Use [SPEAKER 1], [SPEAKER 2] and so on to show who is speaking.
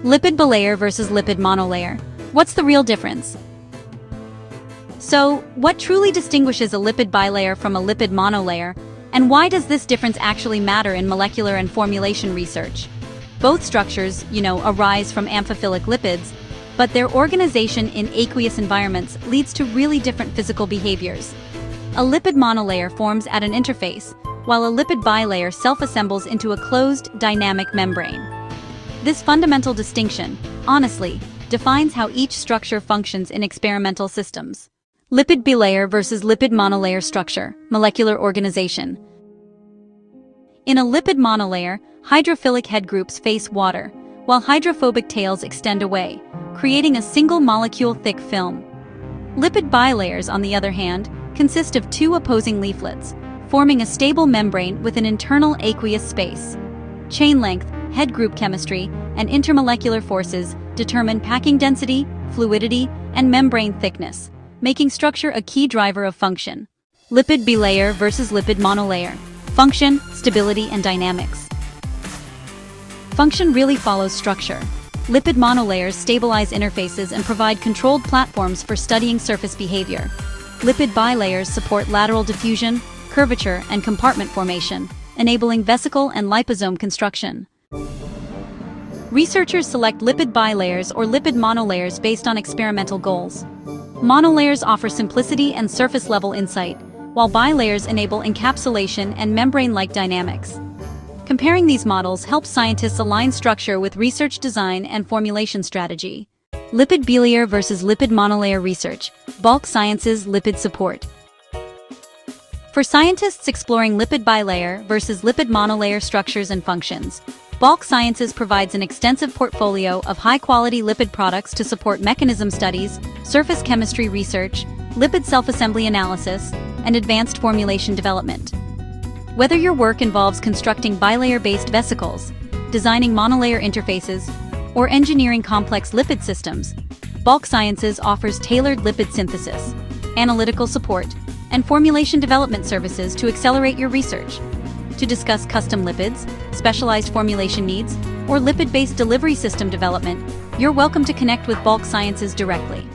[SPEAKER 1] Lipid bilayer versus lipid monolayer. What's the real difference? So, what truly distinguishes a lipid bilayer from a lipid monolayer, and why does this difference actually matter in molecular and formulation research? Both structures, arise from amphiphilic lipids, but their organization in aqueous environments leads to really different physical behaviors. A lipid monolayer forms at an interface, while a lipid bilayer self-assembles into a closed, dynamic membrane. This fundamental distinction, honestly, defines how each structure functions in experimental systems. Lipid bilayer versus lipid monolayer structure, molecular organization. In a lipid monolayer, hydrophilic head groups face water, while hydrophobic tails extend away, creating a single molecule-thick film. Lipid bilayers, on the other hand, consist of two opposing leaflets, forming a stable membrane with an internal aqueous space. Chain length, head group chemistry, and intermolecular forces determine packing density, fluidity, and membrane thickness, making structure a key driver of function. Lipid bilayer versus lipid monolayer. Function, stability, and dynamics. Function really follows structure. Lipid monolayers stabilize interfaces and provide controlled platforms for studying surface behavior. Lipid bilayers support lateral diffusion, curvature, and compartment formation, enabling vesicle and liposome construction. Researchers select lipid bilayers or lipid monolayers based on experimental goals. Monolayers offer simplicity and surface-level insight, while bilayers enable encapsulation and membrane-like dynamics. Comparing these models helps scientists align structure with research design and formulation strategy. Lipid bilayer versus lipid monolayer research. Bulk Sciences lipid support. For scientists exploring lipid bilayer versus lipid monolayer structures and functions, Bulk Sciences provides an extensive portfolio of high-quality lipid products to support mechanism studies, surface chemistry research, lipid self-assembly analysis, and advanced formulation development. Whether your work involves constructing bilayer-based vesicles, designing monolayer interfaces, or engineering complex lipid systems, Bulk Sciences offers tailored lipid synthesis, analytical support, and formulation development services to accelerate your research. To discuss custom lipids, specialized formulation needs, or lipid-based delivery system development, you're welcome to connect with Bulk Sciences directly.